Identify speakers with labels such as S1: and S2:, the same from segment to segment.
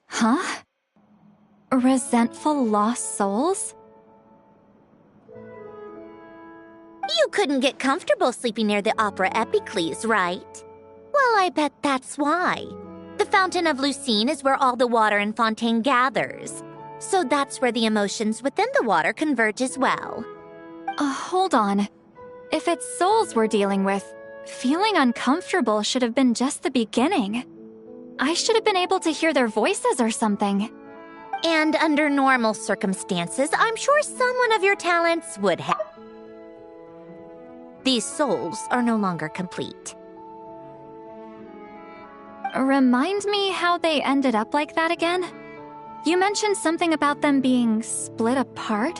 S1: Huh? Resentful lost souls?
S2: You couldn't get comfortable sleeping near the Opera Epicles, right? Well, I bet that's why. The Fountain of Lucine is where all the water in Fontaine gathers. So that's where the emotions within the water converge as well.
S1: Hold on. If it's souls we're dealing with, feeling uncomfortable should have been just the beginning. I should have been able to hear their voices or something.
S2: And under normal circumstances, I'm sure someone of your talents would have. These souls are no longer complete.
S1: Remind me how they ended up like that again? You mentioned something about them being split apart?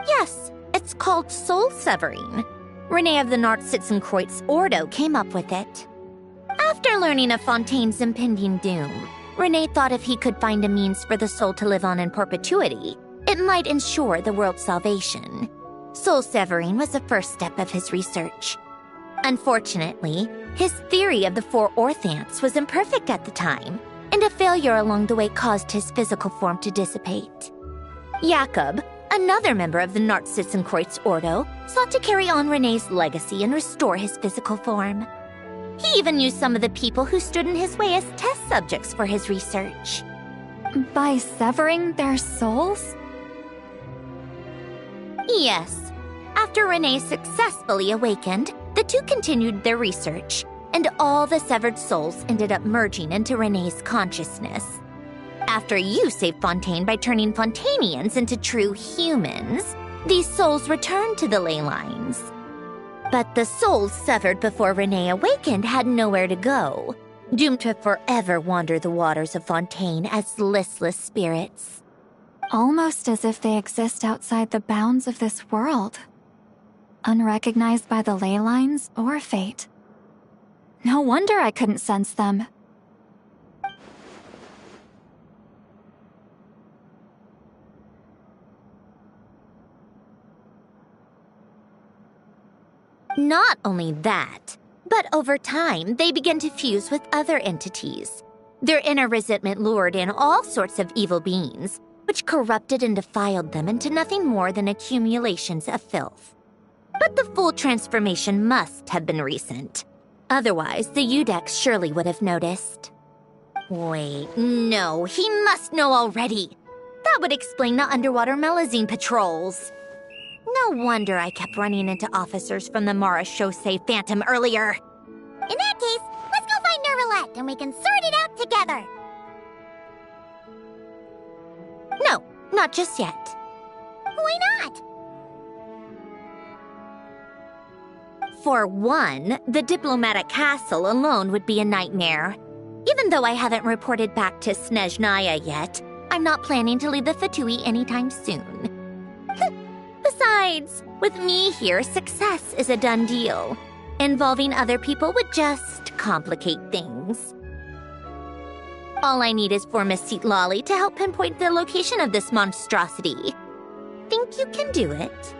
S2: Yes, it's called soul severing. Renee of the Nartsitzenkreuz Ordo came up with it. After learning of Fontaine's impending doom, Renee thought if he could find a means for the soul to live on in perpetuity, it might ensure the world's salvation. Soul severing was the first step of his research. Unfortunately, his theory of the four orthants was imperfect at the time, and a failure along the way caused his physical form to dissipate. Jakob, another member of the Nartsitzenkreuz Ordo, sought to carry on Renee's legacy and restore his physical form. He even used some of the people who stood in his way as test subjects for his research.
S1: By severing their souls?
S2: Yes. After Renee successfully awakened, the two continued their research, and all the severed souls ended up merging into Renee's consciousness. After you saved Fontaine by turning Fontainians into true humans, these souls returned to the ley lines. But the souls severed before Renee awakened had nowhere to go, doomed to forever wander the waters of Fontaine as listless spirits.
S1: Almost as if they exist outside the bounds of this world. Unrecognized by the ley lines or fate. No wonder I couldn't sense them.
S2: Not only that, but over time, they began to fuse with other entities. Their inner resentment lured in all sorts of evil beings, which corrupted and defiled them into nothing more than accumulations of filth. But the full transformation must have been recent. Otherwise, the Udex surely would have noticed. Wait, no, he must know already. That would explain the underwater Melazine patrols. No wonder I kept running into officers from the Mara Chaussee Phantom earlier.
S3: In that case, let's go find Nervalette and we can sort it out together.
S2: No, not just yet.
S3: Why not?
S2: For one, the diplomatic castle alone would be a nightmare. Even though I haven't reported back to Snezhnaya yet, I'm not planning to leave the Fatui anytime soon. Besides, with me here, success is a done deal. Involving other people would just complicate things. All I need is for Miss Seatlolly to help pinpoint the location of this monstrosity. Think you can do it?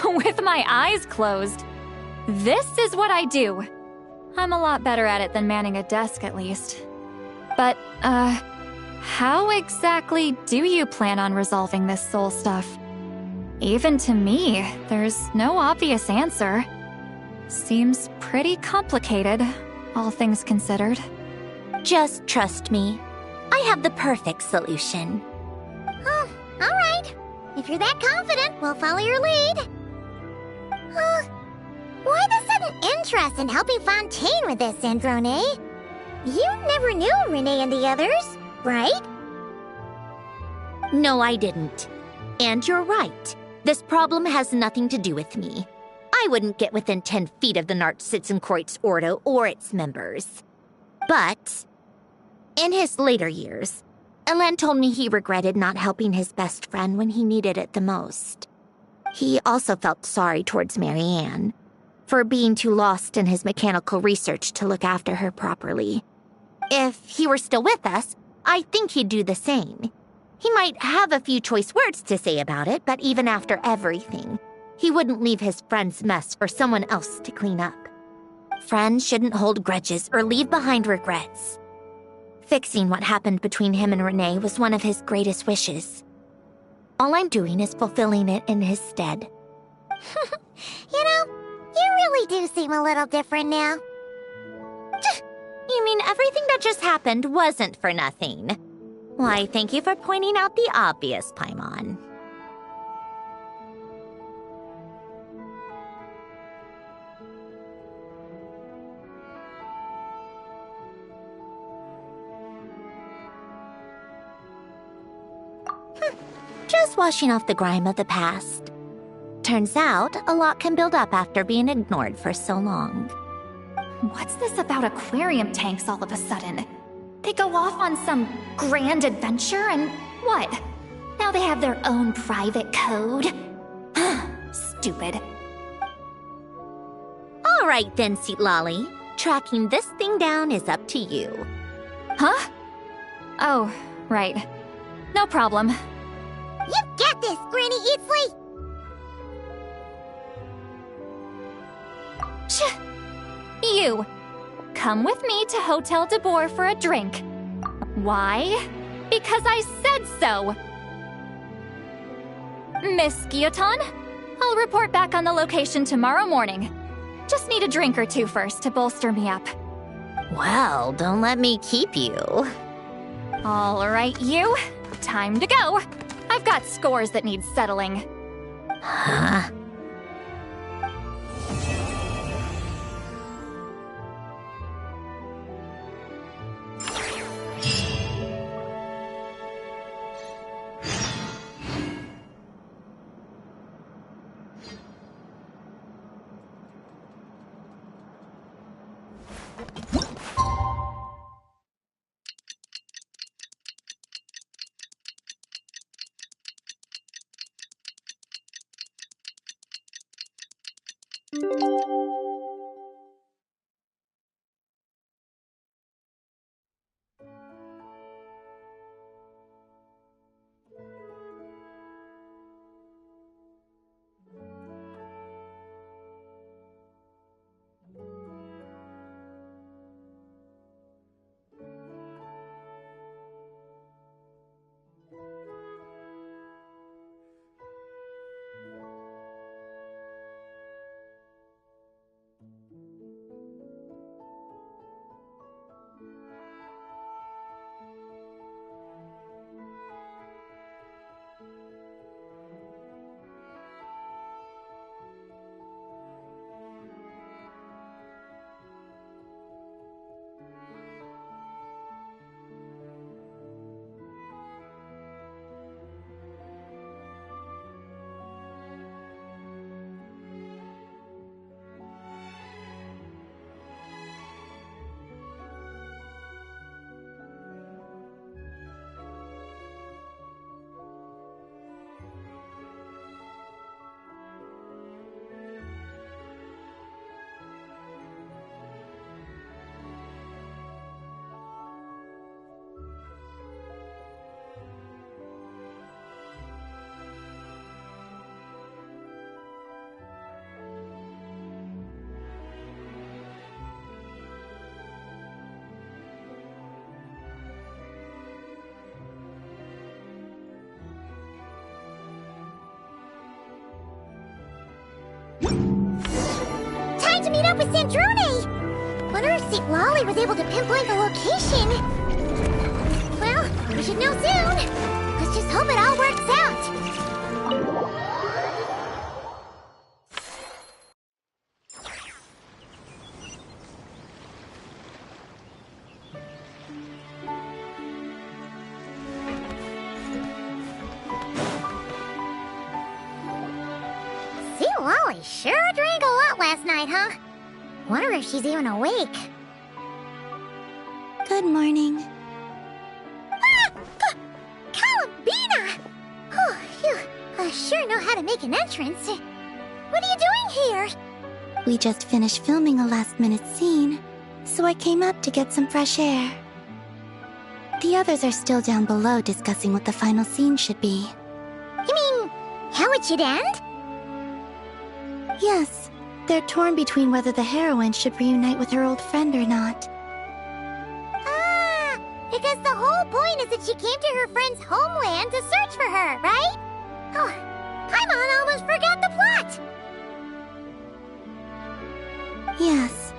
S1: With my eyes closed. This is what I do. I'm a lot better at it than manning a desk, at least. But, how exactly do you plan on resolving this soul stuff? Even to me, there's no obvious answer. Seems pretty complicated, all things considered.
S2: Just trust me. I have the perfect solution.
S3: Oh, all right. If you're that confident, we'll follow your lead. Why the sudden interest in helping Fontaine with this, Sandrone? You never knew Renee and the others, right?
S2: No, I didn't. And you're right. This problem has nothing to do with me. I wouldn't get within 10 feet of the Nartsitzenkreuz Ordo or its members. But in his later years, Elen told me he regretted not helping his best friend when he needed it the most. He also felt sorry towards Marianne for being too lost in his mechanical research to look after her properly. If he were still with us, I think he'd do the same. He might have a few choice words to say about it, but even after everything, he wouldn't leave his friend's mess for someone else to clean up. Friends shouldn't hold grudges or leave behind regrets. Fixing what happened between him and Renee was one of his greatest wishes. All I'm doing is fulfilling it in his stead.
S3: You know, you really do seem a little different now.
S2: You mean everything that just happened wasn't for nothing? Why, thank you for pointing out the obvious, Paimon. Just washing off the grime of the past. Turns out, a lot can build up after being ignored for so long.
S1: What's this about aquarium tanks all of a sudden? They go off on some grand adventure and what? Now they have their own private code? Stupid.
S2: All right then, Lolly. Tracking this thing down is up to you.
S1: Huh? Oh, right. No problem.
S3: You get this, Granny Eatsley!
S1: You! Come with me to Hotel de Boer for a drink. Why? Because I said so! Miss Guillotin, I'll report back on the location tomorrow morning. Just need a drink or two first to bolster me up.
S2: Well, don't let me keep you.
S1: All right, you. Time to go. I've got scores that need settling.
S2: Huh?
S3: Time to meet up with Sandrone! Wonder if St. Lolly was able to pinpoint the location. Well, we should know soon. Let's just hope it all works out. Lolly sure drank a lot last night, huh? Wonder if she's even awake.
S2: Good morning.
S3: Ah! Columbina! Oh, you sure know how to make an entrance. What are you doing here?
S2: We just finished filming a last-minute scene, so I came up to get some fresh air. The others are still down below discussing what the final scene should be.
S3: You mean, how it should end?
S2: Yes, they're torn between whether the heroine should reunite with her old friend or not.
S3: Ah, because the whole point is that she came to her friend's homeland to search for her, right? Oh, Paimon almost forgot the plot!
S2: Yes.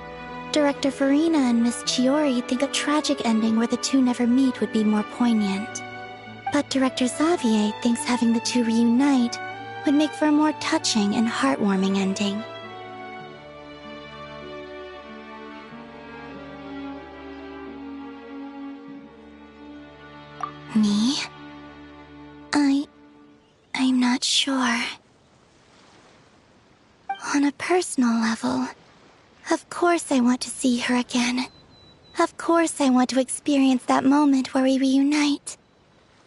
S2: Director Farina and Miss Chiori think a tragic ending where the two never meet would be more poignant. But Director Xavier thinks having the two reunite would make for a more touching and heartwarming ending. Me? I'm not sure. On a personal level, of course I want to see her again. Of course I want to experience that moment where we reunite.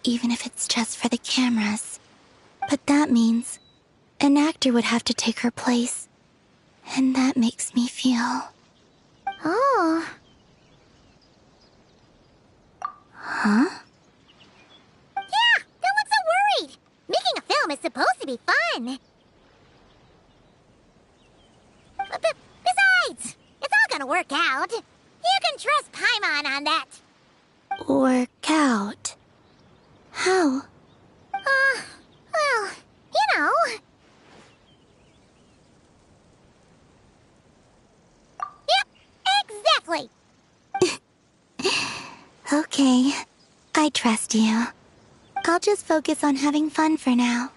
S2: Even if it's just for the cameras. But that means an actor would have to take her place. And that makes me feel...
S3: Oh.
S2: Huh?
S3: Yeah, don't look so worried. Making a film is supposed to be fun. Besides, it's all gonna work out. You can trust Paimon on that.
S2: Work out? How?
S3: Well, you know. Yep, exactly.
S2: Okay, I trust you. I'll just focus on having fun for now.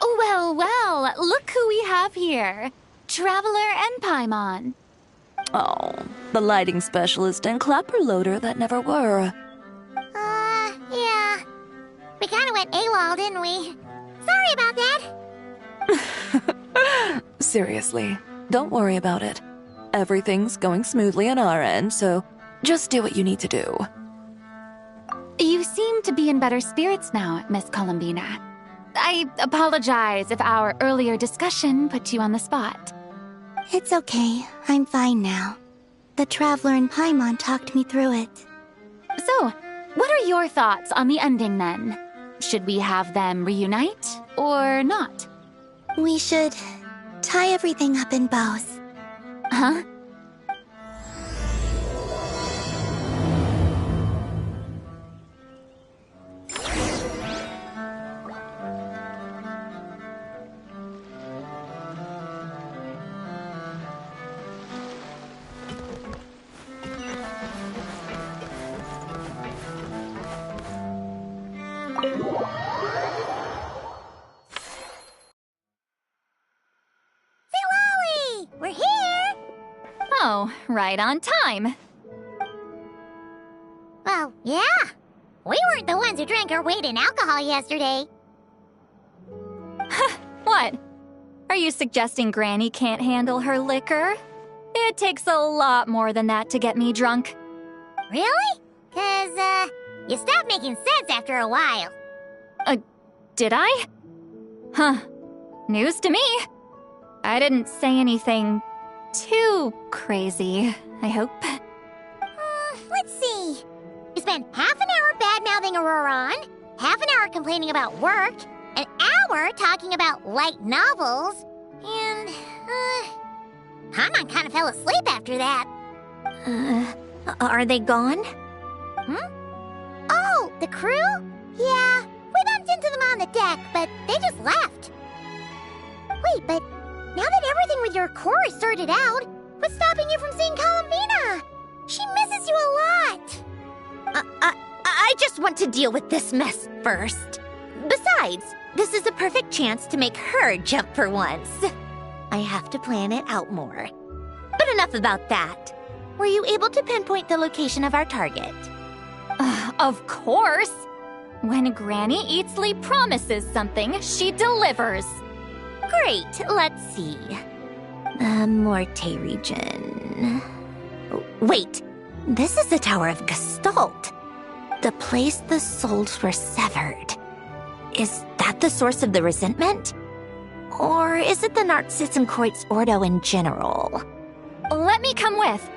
S1: Well, well, look who we have here. Traveler and Paimon.
S4: Oh, the lighting specialist and clapper loader that never were.
S3: Yeah. We kinda went AWOL, didn't we? Sorry about that.
S4: Seriously, don't worry about it. Everything's going smoothly on our end, so just do what you need to do.
S1: You seem to be in better spirits now, Miss Columbina. I apologize if our earlier discussion put you on the spot.
S2: It's okay, I'm fine now. The Traveler and Paimon talked me through it.
S1: So, what are your thoughts on the ending then? Should we have them reunite, or not?
S2: We should tie everything up in bows.
S1: Huh?
S3: We're here!
S1: Oh, right on time.
S3: Well, yeah. We weren't the ones who drank our weight in alcohol yesterday.
S1: What? Are you suggesting Granny can't handle her liquor? It takes a lot more than that to get me drunk.
S3: Really? 'Cause, you stopped making sense after a while.
S1: Did I? Huh. News to me. I didn't say anything too crazy, I hope.
S3: Let's see. You spent half an hour bad-mouthing Auroron, half an hour complaining about work, an hour talking about light novels, and, Paimon kind of fell asleep after that.
S2: Are they gone?
S3: Oh, the crew? Yeah, we bumped into them on the deck, but they just left. Wait, but now that everything with your core is sorted out, what's stopping you from seeing Columbina? She misses you a lot.
S2: I just want to deal with this mess first. Besides, this is a perfect chance to make her jump for once. I have to plan it out more. But enough about that. Were you able to pinpoint the location of our target?
S1: Of course! When Granny Eatsley promises something, she delivers.
S2: Great, let's see. The Morte region. Wait, this is the Tower of Gestalt. The place the souls were severed. Is that the source of the resentment? Or is it the Narcitzenkreuz Ordo in general?
S1: Let me come with.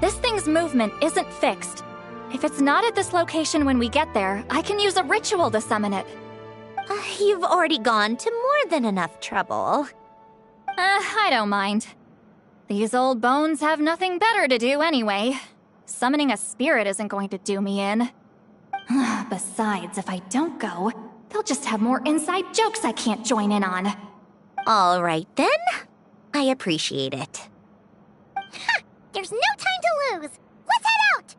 S1: This thing's movement isn't fixed. If it's not at this location when we get there, I can use a ritual to summon it.
S2: You've already gone to more than enough trouble.
S1: I don't mind. These old bones have nothing better to do anyway. Summoning a spirit isn't going to do me in. Besides, if I don't go, they'll just have more inside jokes I can't join in on.
S2: All right then. I appreciate it.
S3: Ha! There's no time to lose! Let's head out!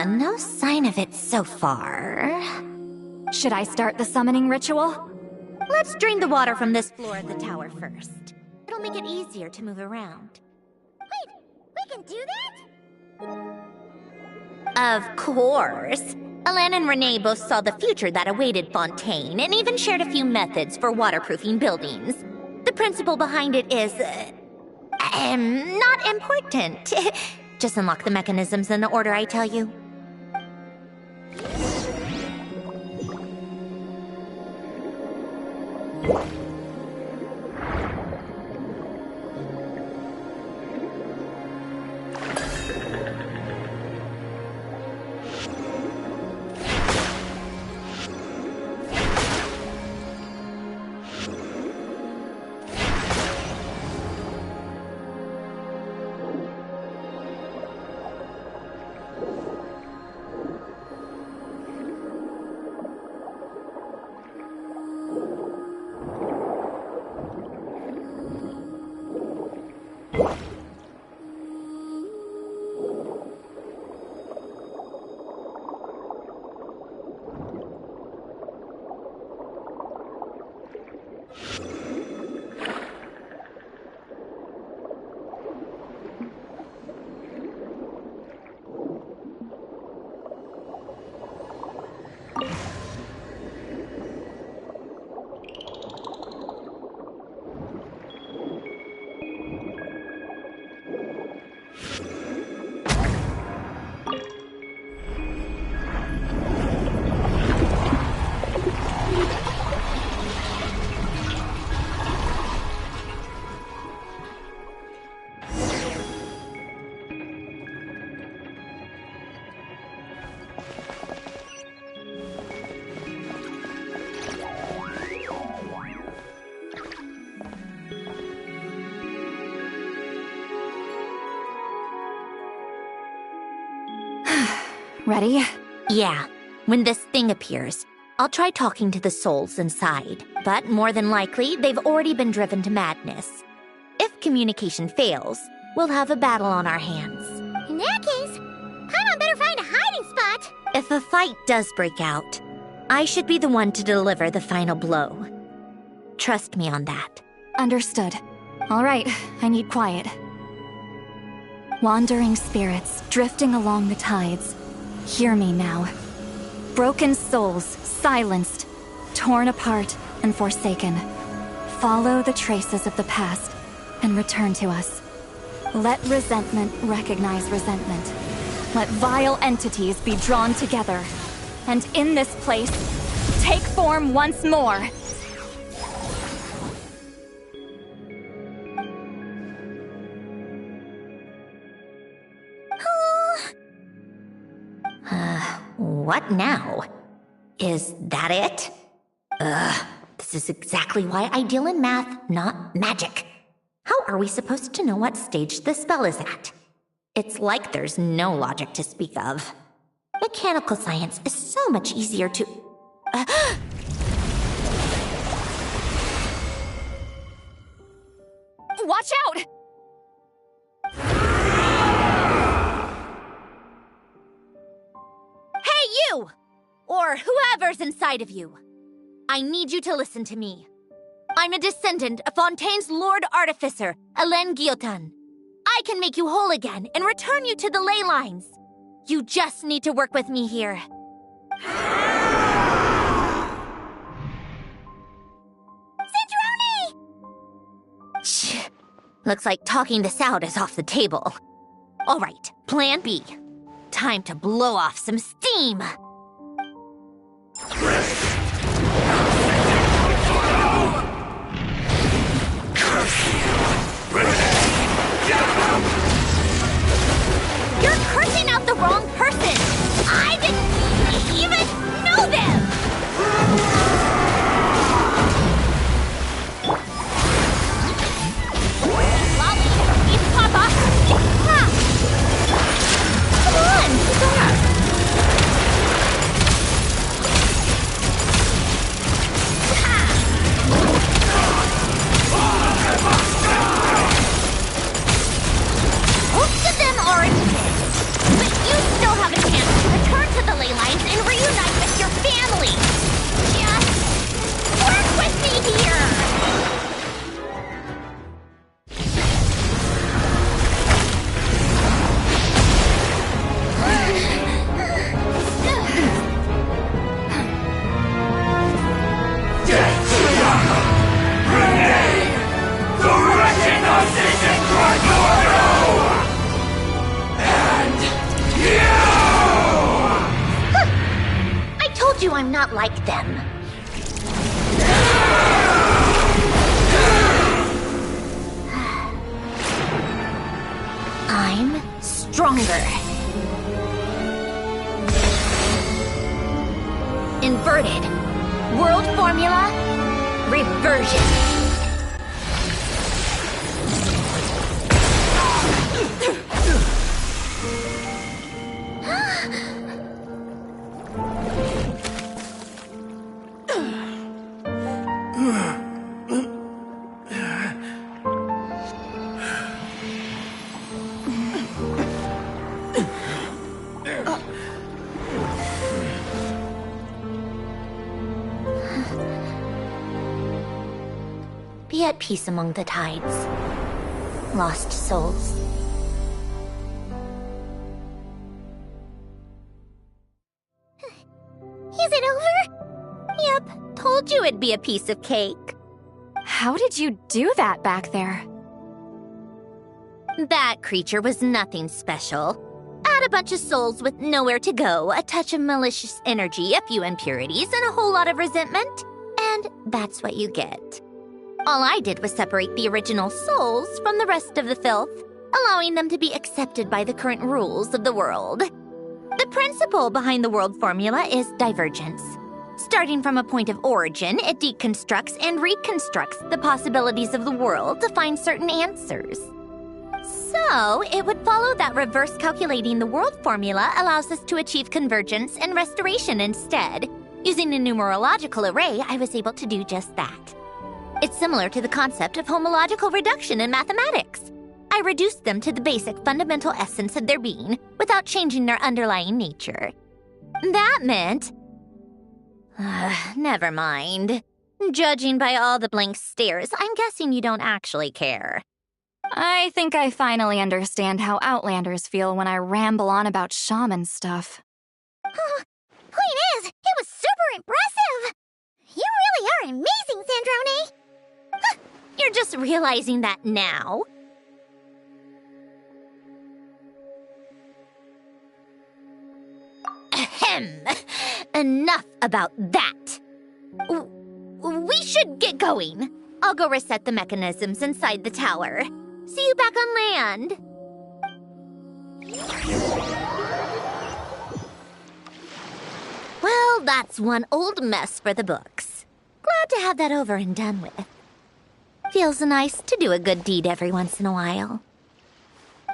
S2: No sign of it so far.
S1: Should I start the summoning ritual?
S2: Let's drain the water from this floor of the tower first. It'll make it easier to move around.
S3: Wait, we can do that?
S2: Of course. Alan and Renee both saw the future that awaited Fontaine and even shared a few methods for waterproofing buildings. The principle behind it is... not important. Just unlock the mechanisms in the order I tell you.
S1: Ready?
S2: Yeah. When this thing appears, I'll try talking to the souls inside. But more than likely, they've already been driven to madness. If communication fails, we'll have a battle on our hands.
S3: In that case, Paimon better find a hiding spot!
S2: If a fight does break out, I should be the one to deliver the final blow. Trust me on that.
S1: Understood. All right, I need quiet. Wandering spirits drifting along the tides. Hear me now. Broken souls, silenced, torn apart, and forsaken. Follow the traces of the past and return to us. Let resentment recognize resentment. Let vile entities be drawn together. And in this place, take form once more.
S2: What now? Is that it? This is exactly why I deal in math, not magic. How are we supposed to know what stage the spell is at? It's like there's no logic to speak of. Mechanical science is so much easier to...
S1: Watch out!
S2: Hey, you! Or whoever's inside of you. I need you to listen to me. I'm a descendant of Fontaine's Lord Artificer, Hélène Guillotin. I can make you whole again and return you to the ley lines. You just need to work with me here.
S3: Sandrone!
S2: Shh. Looks like talking this out is off the table. All right, plan B. Time to blow off some steam. You're cursing out the wrong person! I didn't even know them! Lolly, you pop off! Ah. Come on, keep up! Most of them already did. But you still have a chance to return to the ley lines and reunite with your family. Just work with me here. I told you I'm not like them. I'm stronger. Inverted. World formula. Reversion. Be at peace among the tides. Lost souls.
S3: Is it over?
S2: Yep, told you it'd be a piece of cake.
S1: How did you do that back there?
S2: That creature was nothing special. Add a bunch of souls with nowhere to go, a touch of malicious energy, a few impurities, and a whole lot of resentment. And that's what you get. All I did was separate the original souls from the rest of the filth, allowing them to be accepted by the current rules of the world. The principle behind the world formula is divergence. Starting from a point of origin, it deconstructs and reconstructs the possibilities of the world to find certain answers. So, it would follow that reverse calculating the world formula allows us to achieve convergence and restoration instead. Using a numerological array, I was able to do just that. It's similar to the concept of homological reduction in mathematics. I reduced them to the basic fundamental essence of their being without changing their underlying nature. That meant... never mind. Judging by all the blank stares, I'm guessing you don't actually care.
S1: I think I finally understand how Outlanders feel when I ramble on about shaman stuff.
S3: Point is, it was super impressive! You really are amazing, Sandrone!
S2: You're just realizing that now? Ahem. Enough about that. We should get going. I'll go reset the mechanisms inside the tower. See you back on land. Well, that's one old mess for the books. Glad to have that over and done with. Feels nice to do a good deed every once in a while.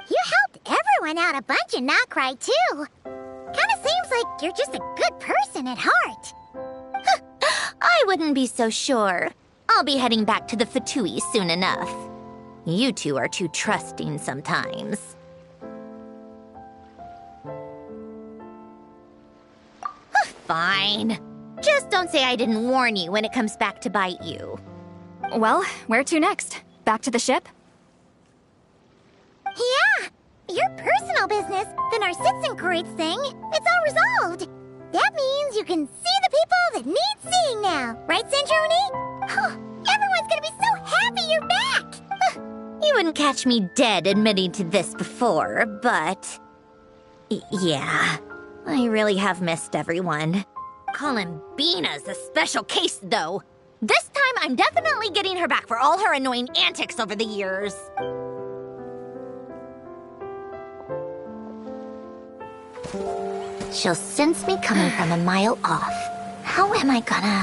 S3: You helped everyone out a bunch and not cry, too. Kinda seems like you're just a good person at heart.
S2: I wouldn't be so sure. I'll be heading back to the Fatui soon enough. You two are too trusting sometimes. Fine. Just don't say I didn't warn you when it comes back to bite you.
S1: Well, where to next? Back to the ship?
S3: Yeah! Your personal business, the Narcitzenkreuz thing, it's all resolved. That means you can see the people that need seeing now. Right, Sandrone? Everyone's gonna be so happy you're back!
S2: You wouldn't catch me dead admitting to this before, but... yeah, I really have missed everyone. Columbina's a special case, though. This time, I'm definitely getting her back for all her annoying antics over the years. She'll sense me coming from a mile off. How am I gonna...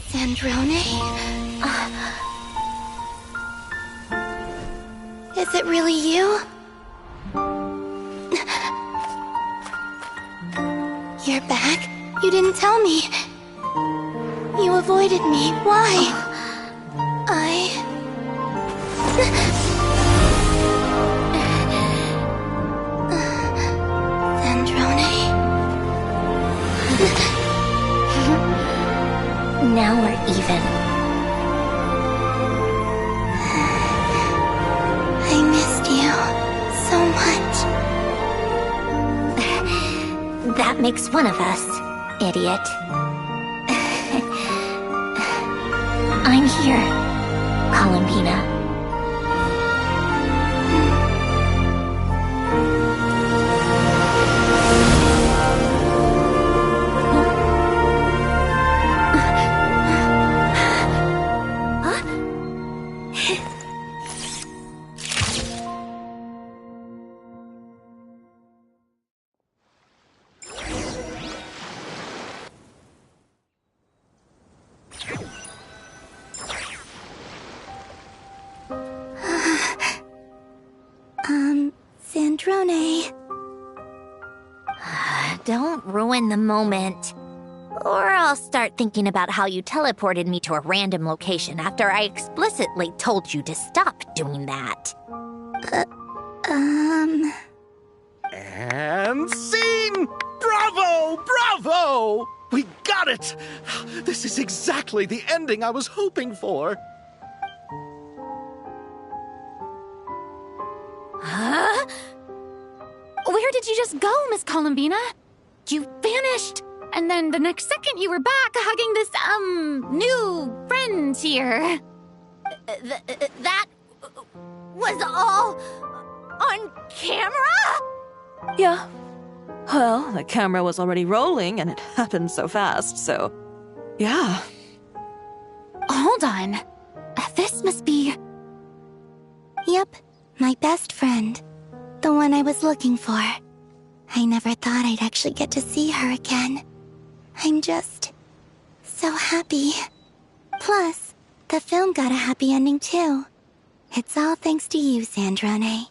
S5: Sandrone? Is it really you? You're back? You didn't tell me. You avoided me. Why? Sandrone?
S2: Now we're even.
S5: I missed you so much.
S2: That makes one of us, idiot. I'm here, Columbina.
S5: Sandrone.
S2: Don't ruin the moment. Or I'll start thinking about how you teleported me to a random location after I explicitly told you to stop doing that.
S6: And scene! Bravo! Bravo! We got it! This is exactly the ending I was hoping for.
S1: Huh? Where did you just go, Miss Columbina? You vanished, and then the next second you were back hugging this, new friend here.
S2: That was all on camera?
S4: Yeah. Well, the camera was already rolling and it happened so fast, so... yeah.
S1: Hold on. This must be...
S5: Yep, my best friend. The one I was looking for. I never thought I'd actually get to see her again. I'm just... so happy. Plus, the film got a happy ending too. It's all thanks to you, Sandrone.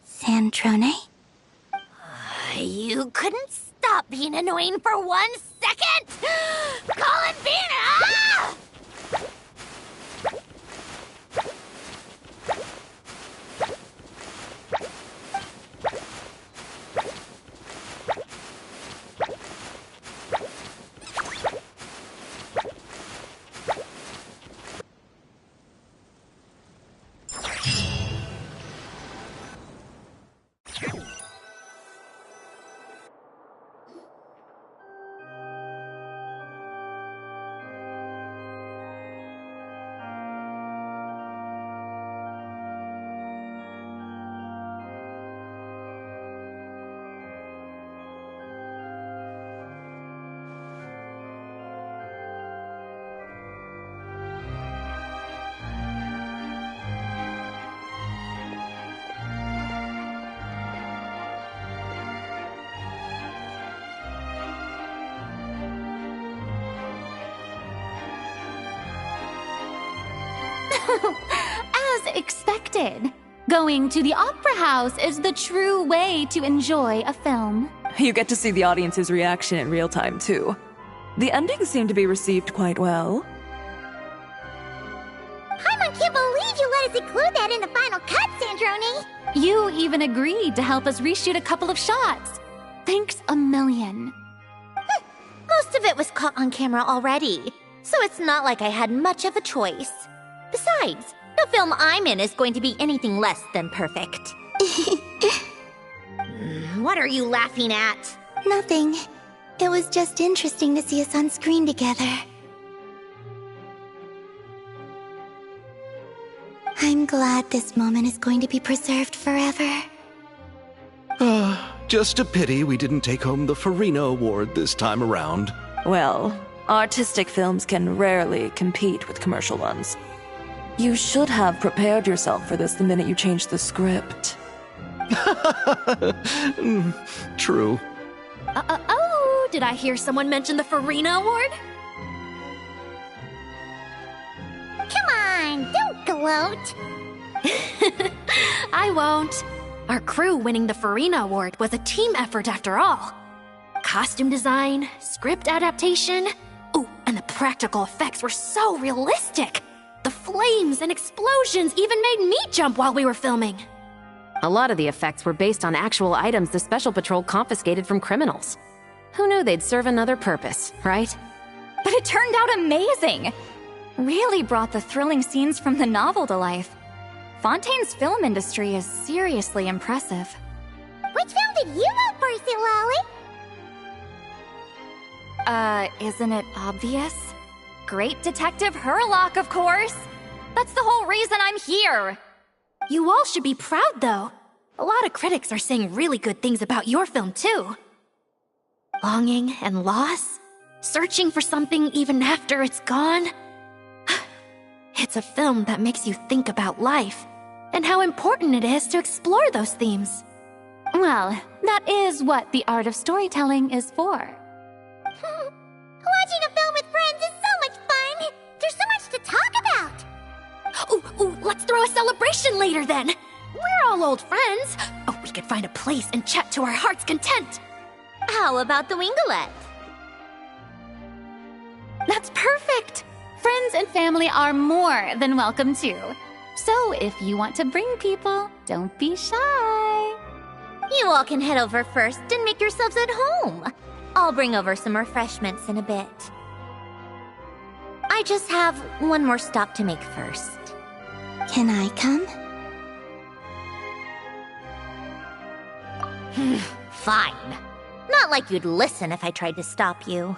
S5: Sandrone?
S2: You couldn't stop being annoying for 1 second? Columbina!
S7: As expected. Going to the opera house is the true way to enjoy a film.
S4: You get to see the audience's reaction in real time, too. The ending seemed to be received quite well.
S3: Paimon can't believe you let us include that in the final cut, Sandrone!
S7: You even agreed to help us reshoot a couple of shots. Thanks a million.
S2: Most of it was caught on camera already, so it's not like I had much of a choice. Besides, the film I'm in is going to be anything less than perfect. What are you laughing at?
S5: Nothing. It was just interesting to see us on screen together. I'm glad this moment is going to be preserved forever.
S6: Just a pity we didn't take home the Farina Award this time around.
S4: Well, artistic films can rarely compete with commercial ones. You should have prepared yourself for this the minute you changed the script.
S6: True.
S7: Oh, did I hear someone mention the Farina Award?
S3: Come on, don't gloat!
S7: I won't. Our crew winning the Farina Award was a team effort after all. Costume design, script adaptation. Ooh, and the practical effects were so realistic. The flames and explosions even made me jump while we were filming.
S8: A lot of the effects were based on actual items the Special Patrol confiscated from criminals. Who knew they'd serve another purpose, right?
S1: But it turned out amazing! Really brought the thrilling scenes from the novel to life. Fontaine's film industry is seriously impressive.
S3: Which film did you vote for, Silali?
S1: Isn't it obvious? Great Detective Hurlock, of course! That's the whole reason I'm here!
S7: You all should be proud, though. A lot of critics are saying really good things about your film, too. Longing and loss? Searching for something even after it's gone? It's a film that makes you think about life, and how important it is to explore those themes. Well, that is what the art of storytelling is for.
S3: Watching a film with friends is so much fun! There's so much to talk about!
S7: Ooh, let's throw a celebration later then! We're all old friends! Oh, we could find a place and chat to our heart's content!
S2: How about the Wingalette?
S7: That's perfect! Friends and family are more than welcome too. So if you want to bring people, don't be shy.
S2: You all can head over first and make yourselves at home. I'll bring over some refreshments in a bit. I just have one more stop to make first.
S5: Can I come?
S2: Fine. Not like you'd listen if I tried to stop you.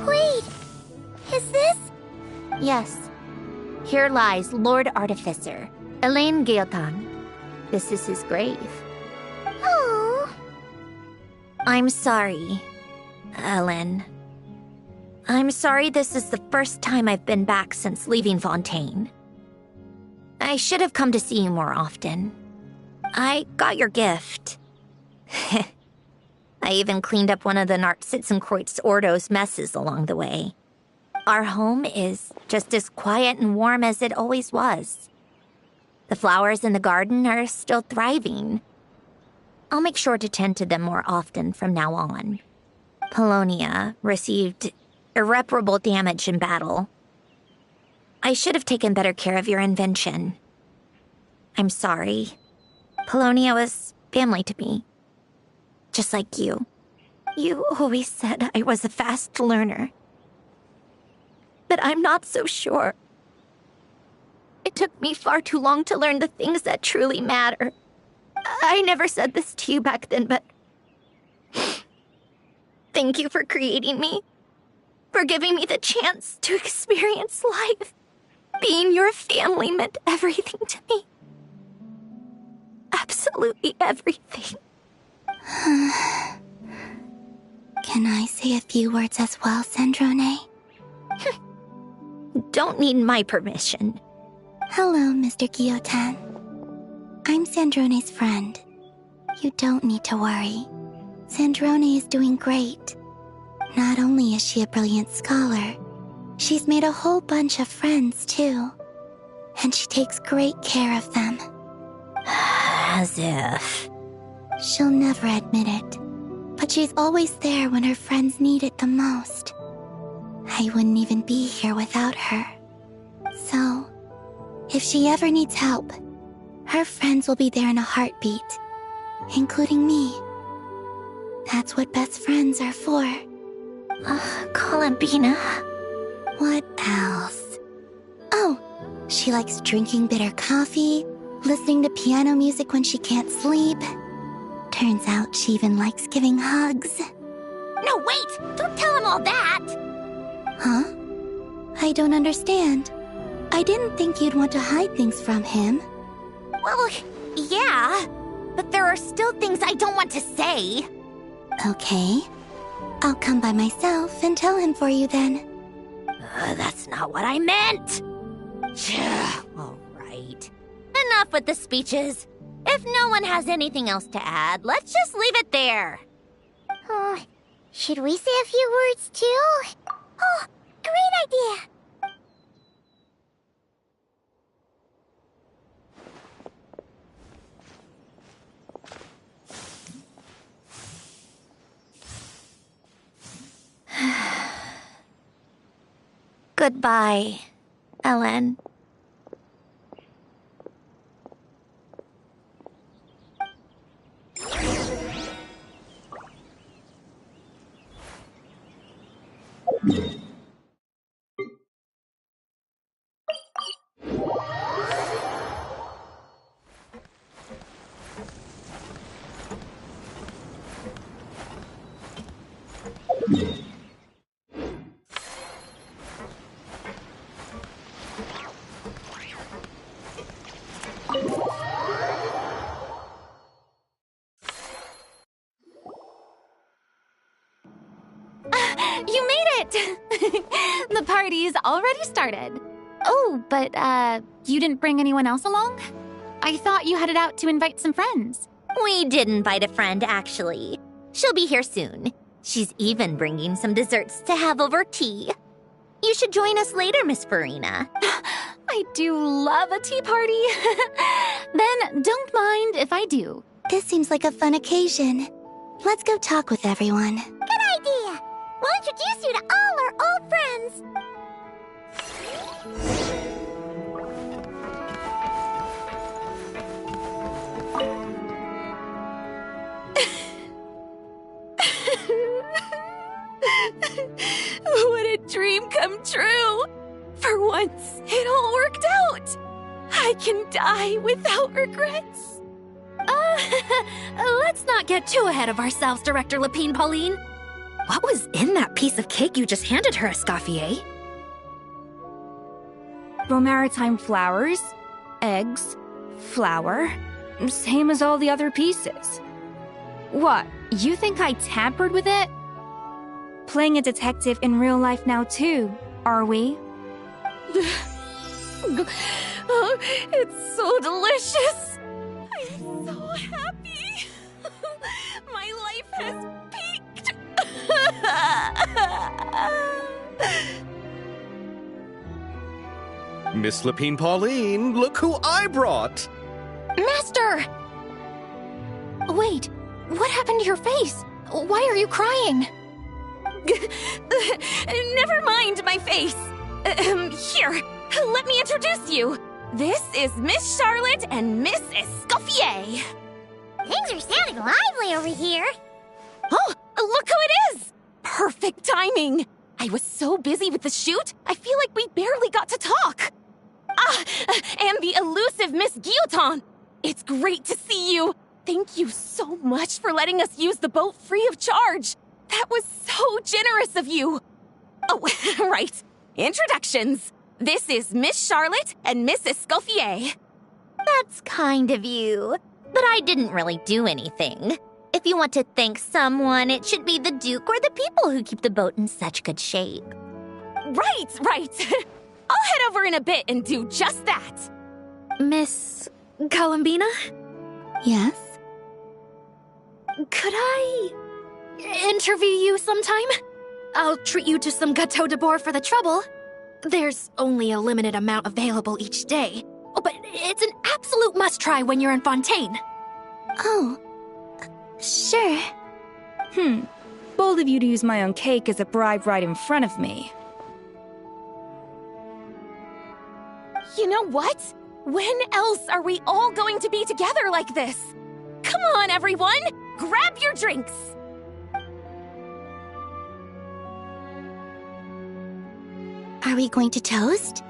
S3: Wait, is this?
S2: Yes. Here lies Lord Artificer, Elaine Gaeltan. This is his grave.
S3: Oh.
S2: I'm sorry, Ellen. I'm sorry this is the first time I've been back since leaving Fontaine. I should have come to see you more often. I got your gift. I even cleaned up one of the Nartsitzenkreuz Ordo's messes along the way. Our home is just as quiet and warm as it always was. The flowers in the garden are still thriving. I'll make sure to tend to them more often from now on. Polonia received irreparable damage in battle. I should have taken better care of your invention. I'm sorry. Polonia was family to me. Just like you. You always said I was a fast learner. But I'm not so sure. It took me far too long to learn the things that truly matter. I never said this to you back then, but thank you for creating me. For giving me the chance to experience life. Being your family meant everything to me. Absolutely everything.
S5: Can I say a few words as well, Sandrone?
S2: Don't need my permission.
S5: Hello, Mr. Guillotin. I'm Sandrone's friend. You don't need to worry. Sandrone is doing great. Not only is she a brilliant scholar, she's made a whole bunch of friends, too. And she takes great care of them.
S2: As if...
S5: She'll never admit it, but she's always there when her friends need it the most. I wouldn't even be here without her. So, if she ever needs help, her friends will be there in a heartbeat, including me. That's what best friends are for.
S2: Columbina.
S5: What else? Oh, she likes drinking bitter coffee, listening to piano music when she can't sleep. Turns out she even likes giving hugs.
S3: No, wait! Don't tell him all that!
S5: Huh? I don't understand. I didn't think you'd want to hide things from him.
S3: Well, yeah, but there are still things I don't want to say.
S5: Okay. I'll come by myself and tell him for you then.
S2: That's not what I meant! All right. Enough with the speeches. If no one has anything else to add, let's just leave it there.
S3: Should we say a few words too? Oh, great idea!
S2: Goodbye, Ellen.
S7: You made it! The party's already started. Oh, but, you didn't bring anyone else along? I thought you headed out to invite some friends.
S2: We did invite a friend, actually. She'll be here soon. She's even bringing some desserts to have over tea. You should join us later, Miss Farina.
S7: I do love a tea party. Then don't mind if I do.
S5: This seems like a fun occasion. Let's go talk with everyone.
S3: Good introduce you to all our old friends.
S7: What a dream come true! For once, it all worked out! I can die without regrets. Let's not get too ahead of ourselves, Director Lapine Pauline. What was in that piece of cake you just handed her, Escoffier?
S9: Bromaritime flowers, eggs, flour, same as all the other pieces. What, you think I tampered with it? Playing a detective in real life now too, are we?
S7: Oh, it's so delicious! I'm so happy! My life has peaked!
S6: Miss Lapine Pauline, look who I brought!
S1: Master! Wait, what happened to your face? Why are you crying?
S7: Never mind my face. Here, let me introduce you. This is Miss Charlotte and Miss Escoffier.
S3: Things are sounding lively over here.
S7: Oh, look who it is! Perfect timing. I was so busy with the shoot, I feel like we barely got to talk. And the elusive Miss Guillotin. It's great to see you. Thank you so much for letting us use the boat free of charge. That was so generous of you. Oh, right. Introductions. This is Miss Charlotte and Miss Escoffier.
S2: That's kind of you. But I didn't really do anything. If you want to thank someone, it should be the Duke or the people who keep the boat in such good shape.
S7: Right. I'll head over in a bit and do just that. Miss Columbina?
S5: Yes?
S7: Could I interview you sometime? I'll treat you to some gâteau de bord for the trouble. There's only a limited amount available each day. Oh, but it's an absolute must-try when you're in Fontaine.
S5: Oh, sure.
S9: Bold of you to use my own cake as a bribe right in front of me.
S7: You know what? When else are we all going to be together like this? Come on, everyone! Grab your drinks!
S5: Are we going to toast?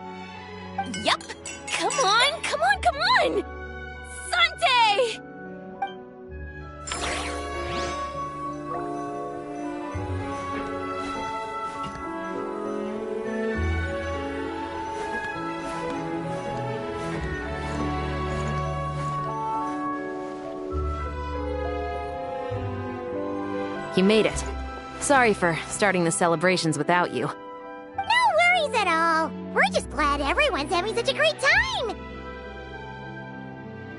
S7: Yup! Come on! Sante!
S8: You made it. Sorry for starting the celebrations without you.
S3: No worries at all. We're just glad everyone's having such a great time.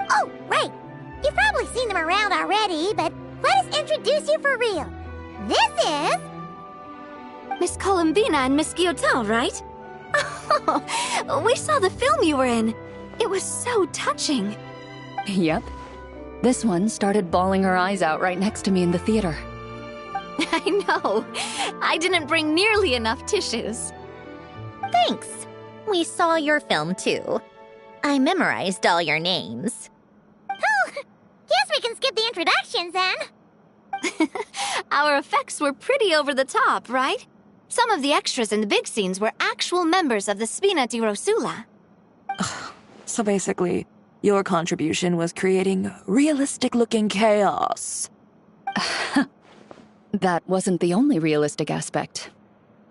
S3: Oh, right. You've probably seen them around already, but let us introduce you for real. This is...
S7: Miss Columbina and Miss Guillotin, right? Oh, we saw the film you were in. It was so touching.
S10: Yep. This one started bawling her eyes out right next to me in the theater.
S7: I know. I didn't bring nearly enough tissues.
S2: Thanks. We saw your film too. I memorized all your names.
S3: Oh, guess we can skip the introductions then.
S7: Our effects were pretty over the top, right? Some of the extras in the big scenes were actual members of the Spina di Rosula.
S4: So basically, your contribution was creating realistic-looking chaos.
S10: That wasn't the only realistic aspect.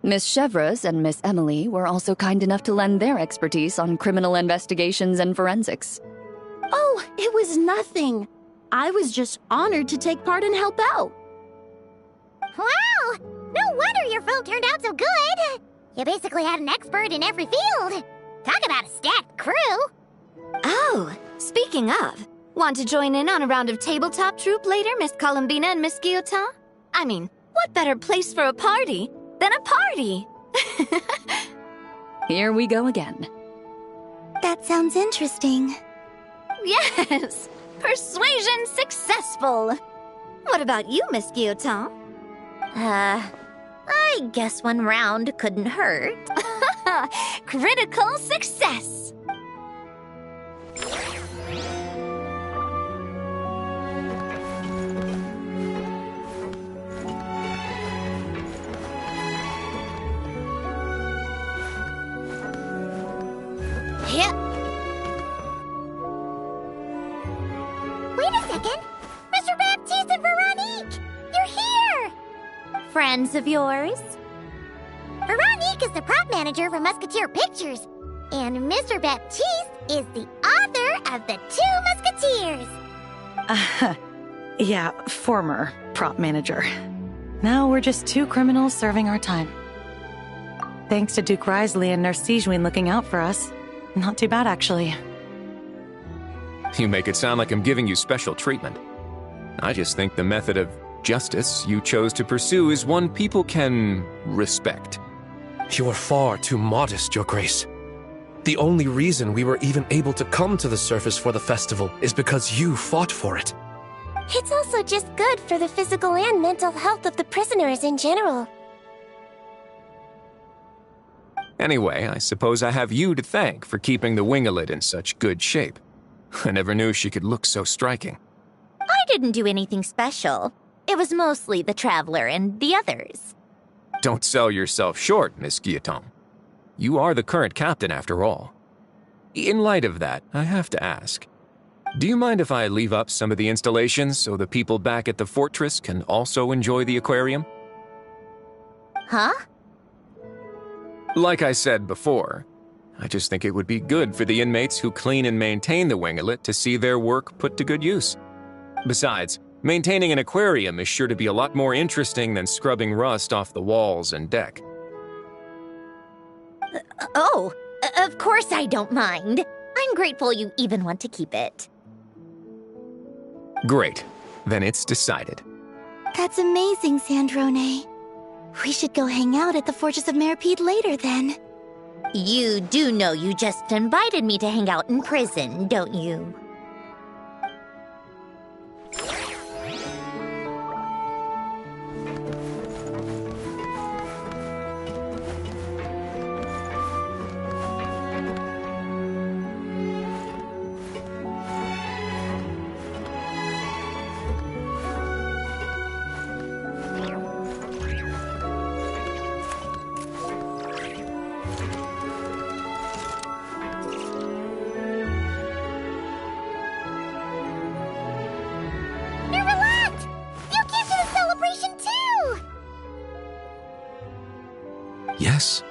S10: Miss Chevreuse and Miss Emily were also kind enough to lend their expertise on criminal investigations and forensics.
S11: Oh, it was nothing. I was just honored to take part and help out.
S3: Wow! No wonder your film turned out so good. You basically had an expert in every field. Talk about a stacked crew.
S7: Oh, speaking of, want to join in on a round of tabletop troupe later, Miss Columbina and Miss Guillotin? I mean, what better place for a party than a party?
S10: Here we go again.
S5: That sounds interesting.
S7: Yes! Persuasion successful! What about you, Miss Guillotin?
S3: I
S2: I guess one round couldn't hurt.
S7: Critical success!
S3: Yep. Wait a second! Mr. Baptiste and Veronique! You're here!
S2: Friends of yours?
S3: Veronique is the prop manager for Musketeer Pictures, and Mr. Baptiste is the author of The Two Musketeers.
S12: Yeah, former prop manager. Now we're just two criminals serving our time. Thanks to Duke Risley and Nurse Sijwin looking out for us. Not too bad, actually.
S13: You make it sound like I'm giving you special treatment. I just think the method of justice you chose to pursue is one people can respect.
S14: You are far too modest, Your Grace. The only reason we were even able to come to the surface for the festival is because you fought for it.
S3: It's also just good for the physical and mental health of the prisoners in general.
S13: Anyway, I suppose I have you to thank for keeping the winglet in such good shape. I never knew she could look so striking.
S2: I didn't do anything special. It was mostly the Traveler and the others.
S13: Don't sell yourself short, Miss Guillotin. You are the current captain, after all. In light of that, I have to ask, do you mind if I leave up some of the installations so the people back at the fortress can also enjoy the aquarium?
S2: Huh?
S13: Like I said before, I just think it would be good for the inmates who clean and maintain the winglet to see their work put to good use. Besides, maintaining an aquarium is sure to be a lot more interesting than scrubbing rust off the walls and deck.
S2: Of course I don't mind. I'm grateful you even want to keep it.
S13: Great. Then it's decided.
S5: That's amazing, Sandrone. We should go hang out at the Fortress of Meripede later, then.
S2: You do know you just invited me to hang out in prison, don't you?
S15: Yes.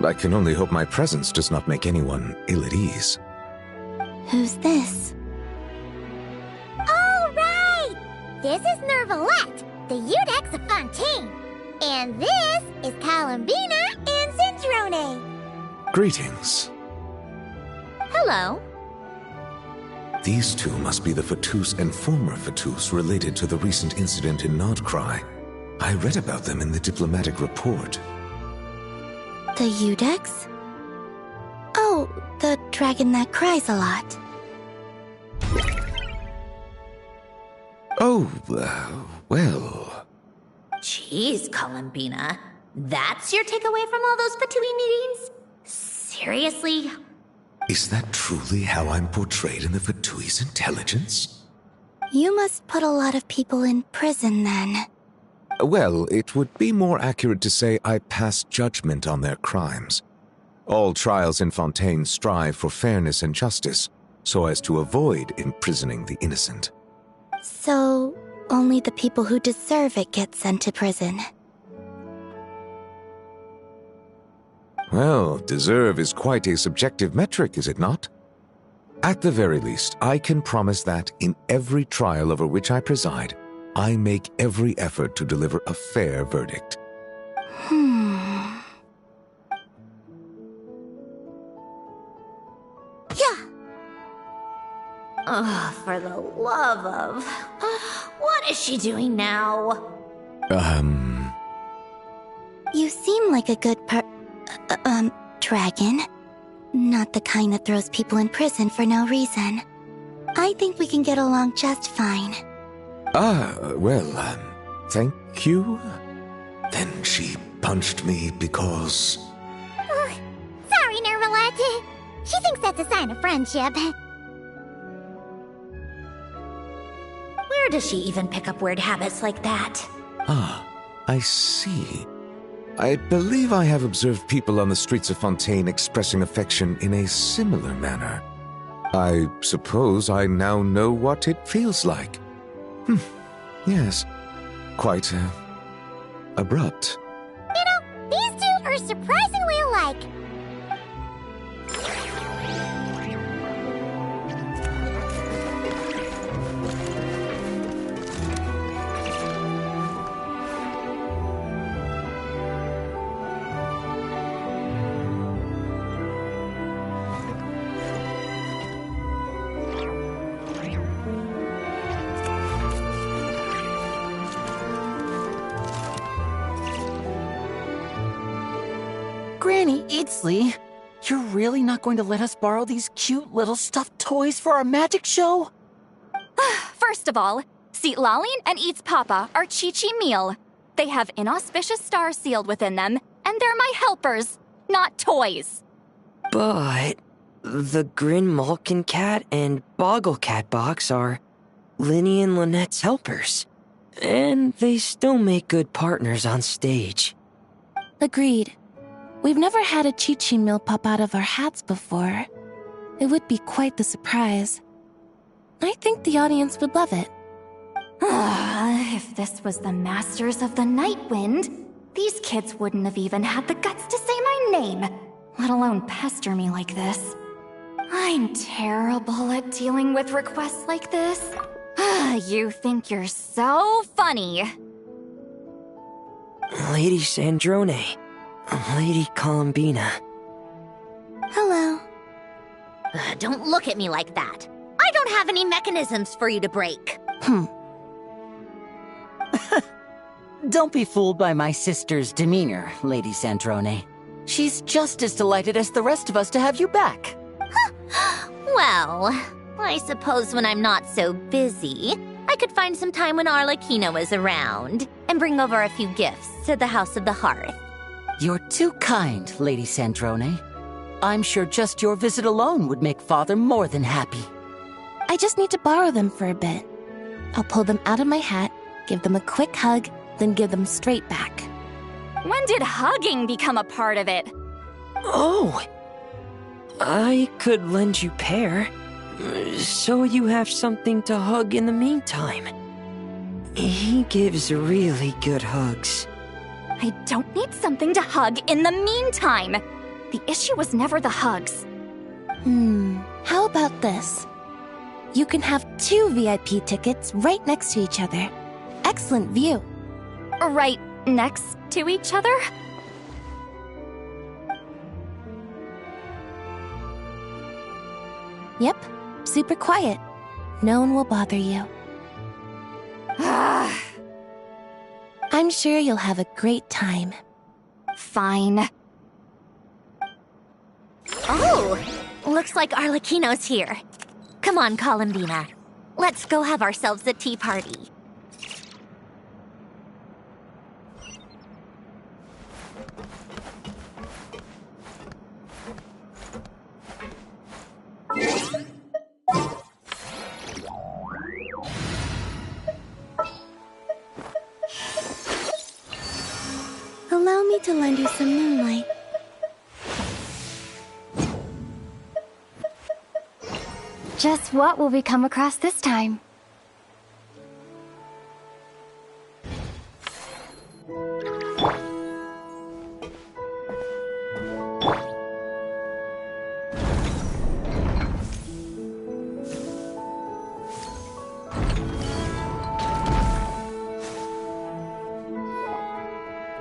S15: I can only hope my presence does not make anyone ill at ease.
S5: Who's this?
S3: All right! This is Nervalette, the Eudex of Fontaine. And this is Columbina and Sandrone.
S15: Greetings.
S2: Hello.
S15: These two must be the Fatus and former Fatus related to the recent incident in Nodcry. I read about them in the diplomatic report.
S5: The Eudex? Oh, the dragon that cries a lot.
S15: Oh, well...
S2: Jeez, Columbina. That's your takeaway from all those Fatui meetings? Seriously?
S15: Is that truly how I'm portrayed in the Fatui's intelligence?
S5: You must put a lot of people in prison, then.
S15: Well, it would be more accurate to say I pass judgment on their crimes. All trials in Fontaine strive for fairness and justice, so as to avoid imprisoning the innocent.
S5: So, only the people who deserve it get sent to prison.
S15: Well, deserve is quite a subjective metric, is it not? At the very least, I can promise that in every trial over which I preside, I make every effort to deliver a fair verdict.
S3: Yeah.
S2: Oh, for the love of... What is she doing now?
S5: You seem like a good dragon. Not the kind that throws people in prison for no reason. I think we can get along just fine.
S15: Well, thank you. Then she punched me because...
S3: Sorry, Nermalette. She thinks that's a sign of friendship.
S2: Where does she even pick up weird habits like that?
S15: Ah, I see. I believe I have observed people on the streets of Fontaine expressing affection in a similar manner. I suppose I now know what it feels like. Yes, quite abrupt.
S3: You know, these two are surprisingly alike.
S16: Granny Eatsley, you're really not going to let us borrow these cute little stuffed toys for our magic show?
S1: First of all, Seat Lalin and Eats Papa are Chi-Chi meal. They have inauspicious stars sealed within them, and they're my helpers, not toys.
S17: But the Grin Malkin Cat and Boggle Cat box are Linny and Lynette's helpers. And they still make good partners on stage.
S18: Agreed. We've never had a Chi-Chi meal pop out of our hats before. It would be quite the surprise. I think the audience would love it.
S1: If this was the Masters of the Night Wind, these kids wouldn't have even had the guts to say my name, let alone pester me like this. I'm terrible at dealing with requests like this. You think you're so funny.
S17: Lady Sandrone. Lady Columbina.
S18: Hello.
S2: Don't look at me like that. I don't have any mechanisms for you to break.
S16: Don't be fooled by my sister's demeanor, Lady Sandrone. She's just as delighted as the rest of us to have you back.
S2: Well, I suppose when I'm not so busy, I could find some time when Arlecchino is around and bring over a few gifts to the House of the Hearth.
S16: You're too kind, Lady Sandrone. I'm sure just your visit alone would make Father more than happy.
S18: I just need to borrow them for a bit. I'll pull them out of my hat, give them a quick hug, then give them straight back.
S1: When did hugging become a part of it?
S17: Oh! I could lend you pair, so you have something to hug in the meantime. He gives really good hugs.
S1: I don't need something to hug in the meantime. The issue was never the hugs.
S18: How about this? You can have 2 VIP tickets right next to each other. Excellent view.
S1: Right next to each other?
S18: Yep, super quiet. No one will bother you. I'm sure you'll have a great time.
S1: Fine.
S2: Oh, looks like Arlecchino's here. Come on, Columbina. Let's go have ourselves a tea party.
S5: Allow me to lend you some moonlight.
S19: Just what will we come across this time?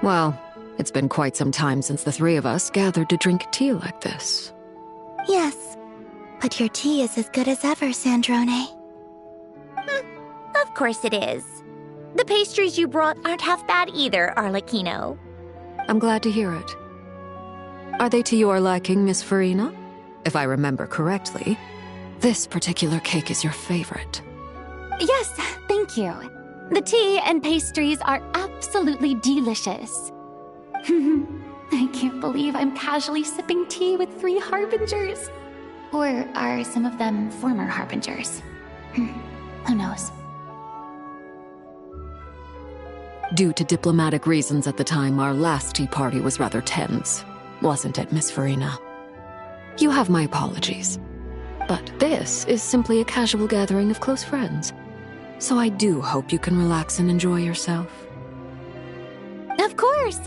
S10: Well, it's been quite some time since the 3 of us gathered to drink tea like this.
S5: Yes, but your tea is as good as ever, Sandrone.
S2: Of course it is. The pastries you brought aren't half bad either, Arlecchino.
S10: I'm glad to hear it. Are they to your liking, Miss Farina? If I remember correctly, this particular cake is your favorite.
S19: Yes, thank you. The tea and pastries are absolutely delicious.
S20: I can't believe I'm casually sipping tea with 3 harbingers. Or are some of them former harbingers? Who knows?
S10: Due to diplomatic reasons at the time, our last tea party was rather tense, wasn't it, Miss Farina? You have my apologies. But this is simply a casual gathering of close friends. So I do hope you can relax and enjoy yourself.
S20: Of course!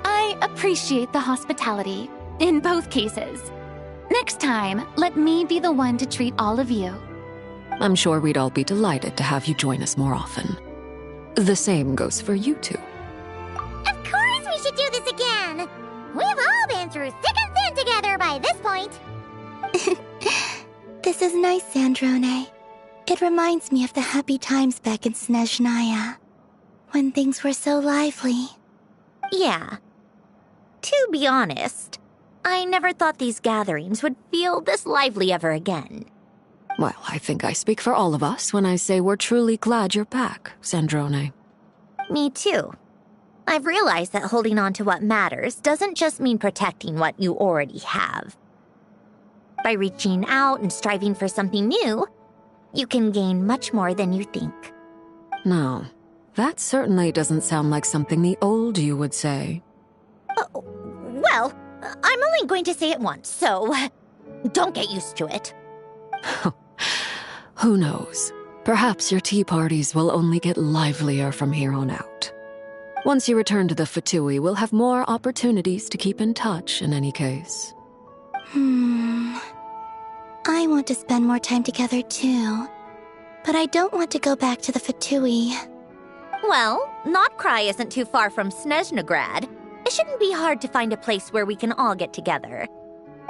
S20: I appreciate the hospitality, in both cases. Next time, let me be the one to treat all of you.
S10: I'm sure we'd all be delighted to have you join us more often. The same goes for you two.
S3: Of course we should do this again! We've all been through thick and thin together by this point.
S5: This is nice, Sandrone. It reminds me of the happy times back in Snezhnaya, when things were so lively.
S2: Yeah. To be honest, I never thought these gatherings would feel this lively ever again.
S10: Well, I think I speak for all of us when I say we're truly glad you're back, Sandrone.
S2: Me too. I've realized that holding on to what matters doesn't just mean protecting what you already have. By reaching out and striving for something new, you can gain much more than you think.
S10: No, that certainly doesn't sound like something the old you would say.
S2: Well, I'm only going to say it once, so don't get used to it.
S10: Who knows? Perhaps your tea parties will only get livelier from here on out. Once you return to the Fatui, we'll have more opportunities to keep in touch in any case.
S5: I want to spend more time together too, but I don't want to go back to the Fatui.
S2: Well, Notcry isn't too far from Snezhnograd. It shouldn't be hard to find a place where we can all get together.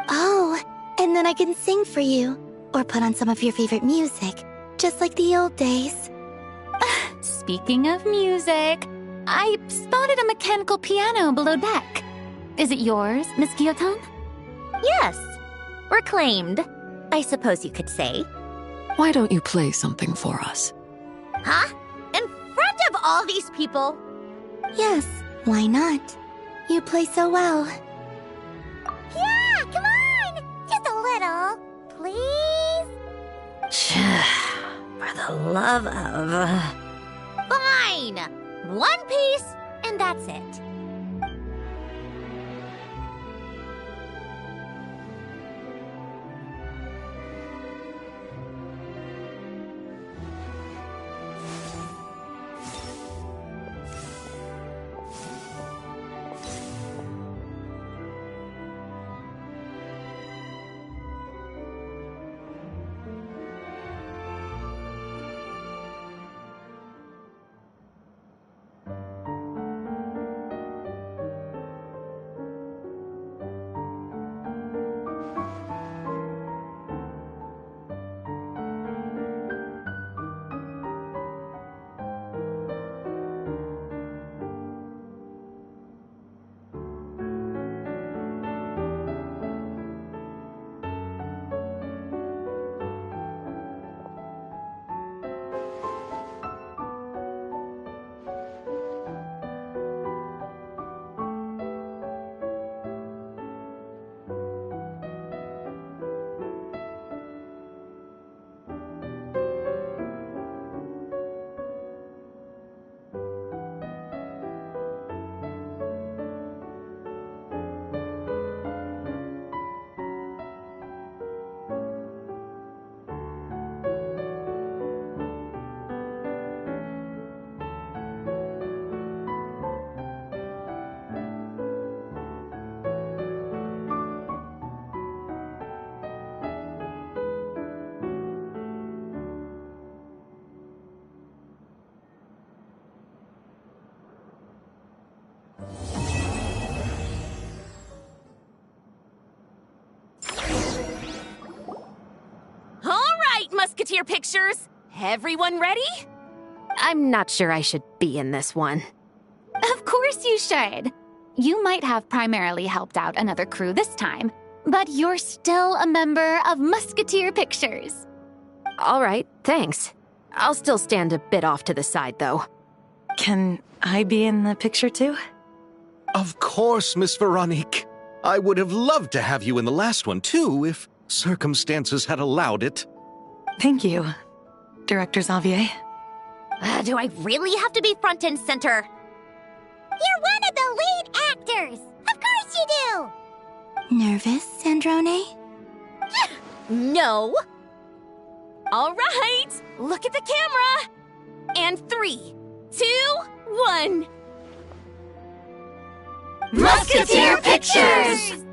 S5: Oh, and then I can sing for you, or put on some of your favorite music, just like the old days.
S20: Speaking of music, I spotted a mechanical piano below deck. Is it yours, Miss Guillotin?
S2: Yes. Reclaimed, I suppose you could say.
S10: Why don't you play something for us?
S2: Huh? In front of all these people?
S5: Yes, why not? You play so well.
S3: Yeah, come on! Just a little, please?
S2: For the love of... Fine! One piece, and that's it.
S8: Musketeer pictures! Everyone ready? I'm not sure I should be in this one.
S20: Of course you should. You might have primarily helped out another crew this time, but you're still a member of Musketeer Pictures.
S8: All right, thanks. I'll still stand a bit off to the side, though.
S12: Can I be in the picture too?
S6: Of course, Miss Veronique. I would have loved to have you in the last one, too, if circumstances had allowed it.
S12: Thank you, Director Xavier.
S2: Do I really have to be front and center?
S3: You're one of the lead actors! Of course you do!
S5: Nervous, Sandrone?
S2: No!
S7: All right, look at the camera! And 3, 2, 1.
S3: Musketeer Pictures!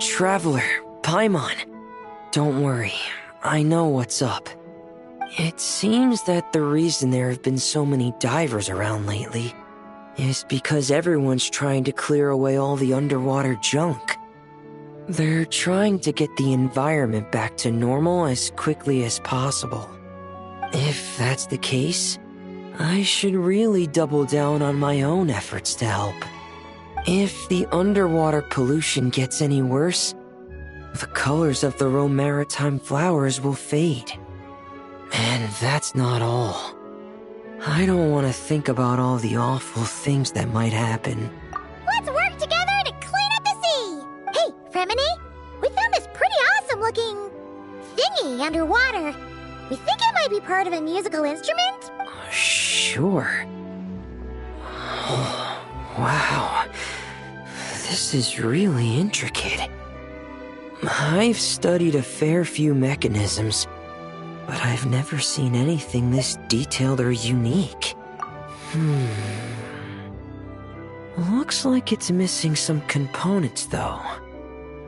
S17: Traveler, Paimon. Don't worry, I know what's up. It seems that the reason there have been so many divers around lately is because everyone's trying to clear away all the underwater junk. They're trying to get the environment back to normal as quickly as possible. If that's the case, I should really double down on my own efforts to help. If the underwater pollution gets any worse, the colors of the Rome maritime flowers will fade. And that's not all. I don't want to think about all the awful things that might happen.
S3: Let's work together to clean up the sea! Hey, Fremini, we found this pretty awesome looking thingy underwater. We think it might be part of a musical instrument?
S17: Sure. Oh, wow. This is really intricate. I've studied a fair few mechanisms, but I've never seen anything this detailed or unique. Looks like it's missing some components, though.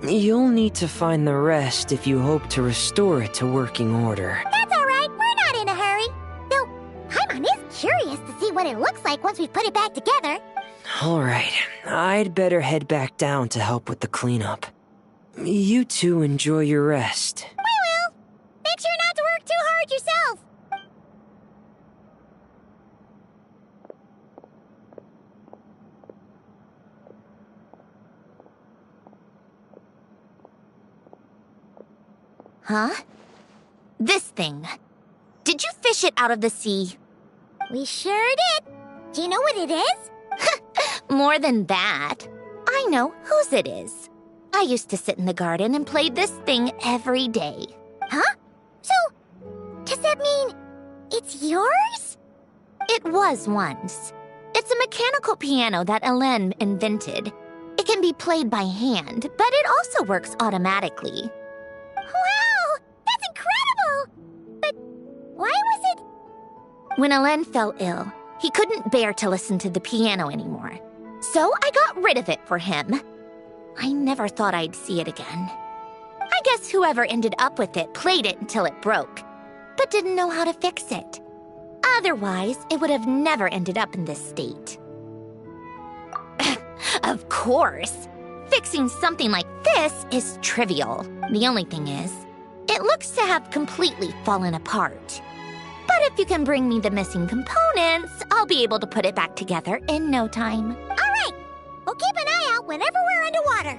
S17: You'll need to find the rest if you hope to restore it to working order.
S3: That's alright, we're not in a hurry. Though, Paimon is curious to see what it looks like once we put it back together.
S17: Alright, I'd better head back down to help with the cleanup. You two enjoy your rest.
S3: We will! Make sure not to work too hard yourself!
S2: Huh? This thing. Did you fish it out of the sea?
S3: We sure did. Do you know what it is?
S2: More than that. I know whose it is. I used to sit in the garden and play this thing every day.
S3: Huh? So, does that mean it's yours?
S2: It was once. It's a mechanical piano that Hélène invented. It can be played by hand, but it also works automatically.
S3: Wow! That's incredible! But why was it...
S2: When Hélène fell ill, he couldn't bear to listen to the piano anymore. So I got rid of it for him. I never thought I'd see it again. I guess whoever ended up with it played it until it broke, but didn't know how to fix it. Otherwise, it would have never ended up in this state. Of course! Fixing something like this is trivial. The only thing is, it looks to have completely fallen apart. But if you can bring me the missing components, I'll be able to put it back together in no time.
S3: All right! We'll keep an eye out whenever we're underwater.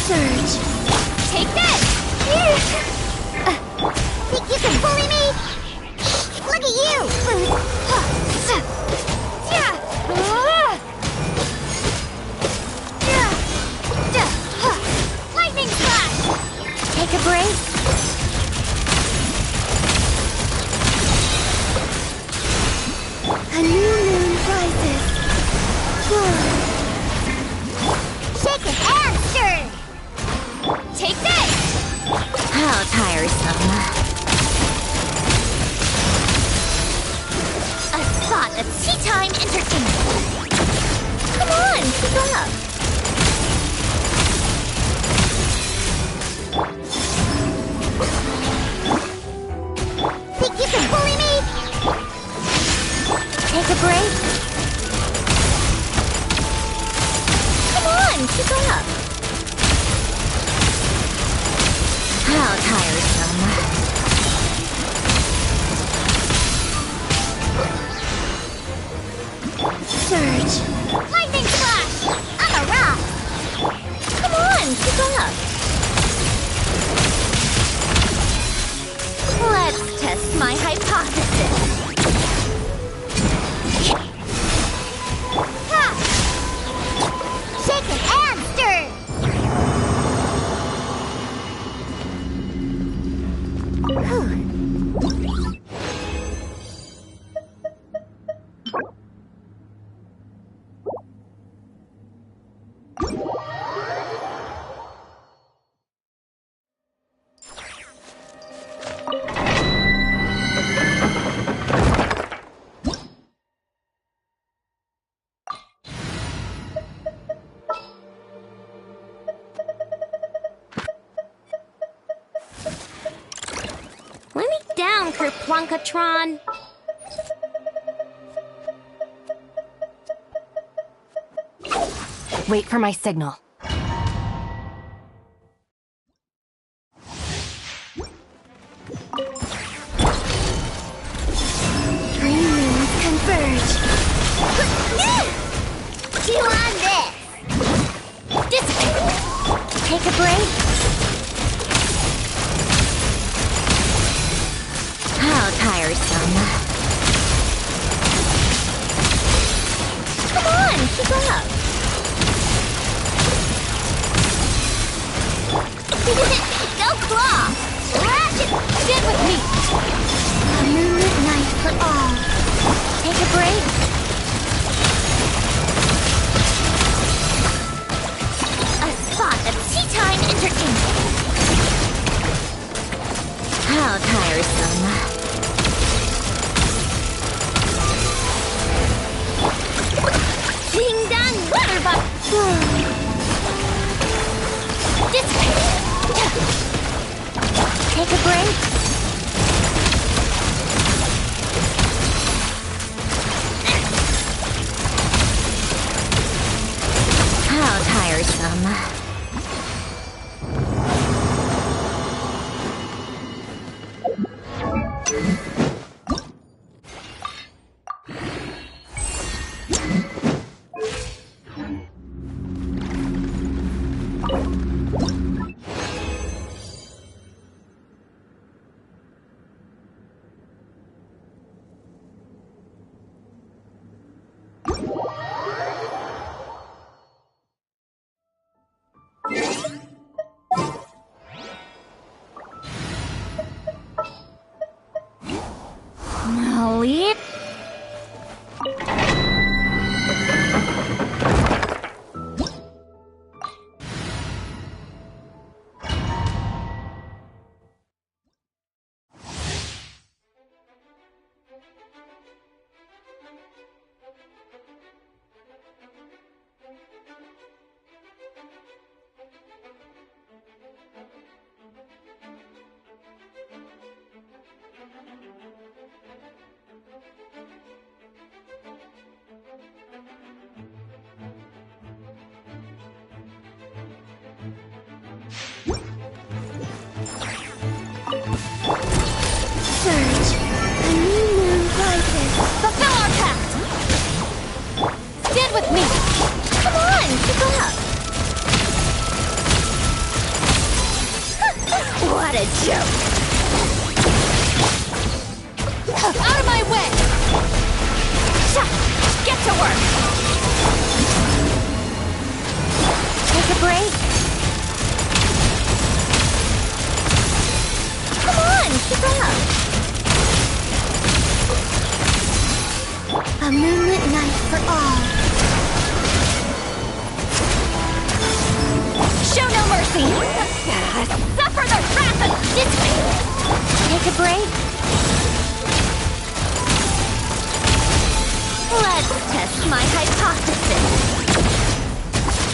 S3: Surge. Take this! Think you can bully me? Look at you! Lightning flash! Take a break. A new moon rises. Shake it and stir! Take this!
S2: How tiresome.
S3: A spot of tea time entertainment. Come on, keep up. Think you can bully me? Take a break. Come on, keep up.
S2: How tiresome.
S3: Surge. Lightning flash! I'm a rock! Come on, keep up.
S2: Let's test my hypothesis.
S3: Ha! Shake it and stir!
S7: Let me down, Kerplunkatron.
S8: Wait for my signal.
S3: Three moons converge. Chew on this. Dissipate. Take a break.
S2: How tiresome.
S3: Come on, keep up. Go claw. Ratchet. Get with me. A moonlit night for all. Take a break. A spot of tea time entertainment.
S2: How tiresome.
S3: Ding dong water buck. Dissipate. Take a break.
S2: How tiresome.
S7: with me!
S2: Come on, keep up! What a joke!
S7: Out of my way! Get to work!
S2: Take a break. Come on, keep up! A moonlit night for all.
S7: Show no mercy! Suffer the wrath of Disney!
S2: Take a break. Let's test my hypothesis.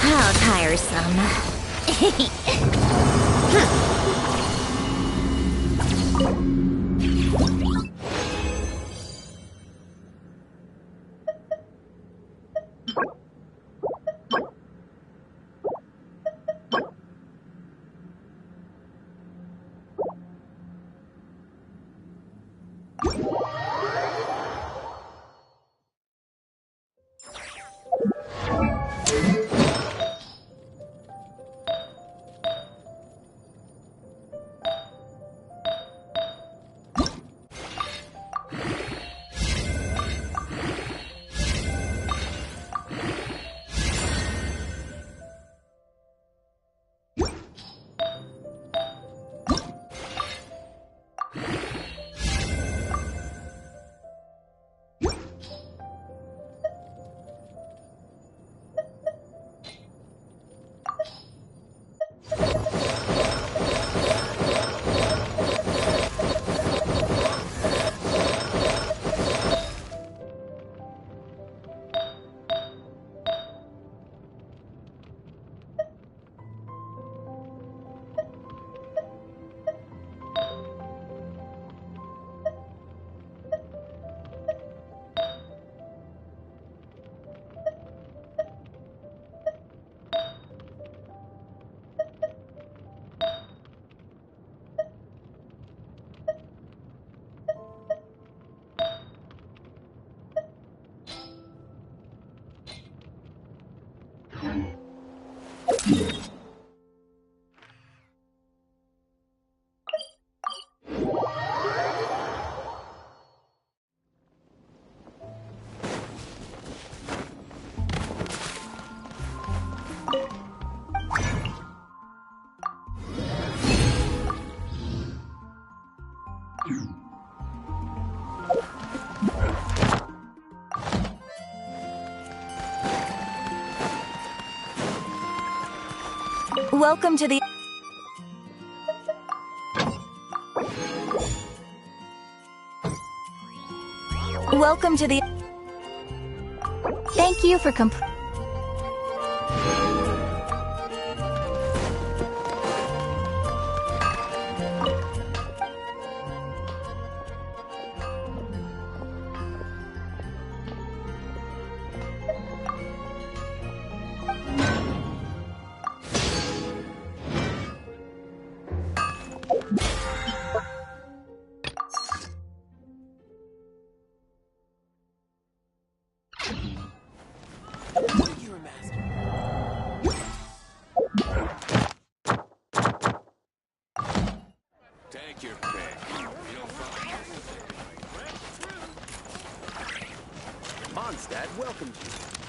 S2: How tiresome.
S21: Welcome to the... Welcome to the...
S19: Thank you for
S22: Take your pick. Mondstadt welcomes you.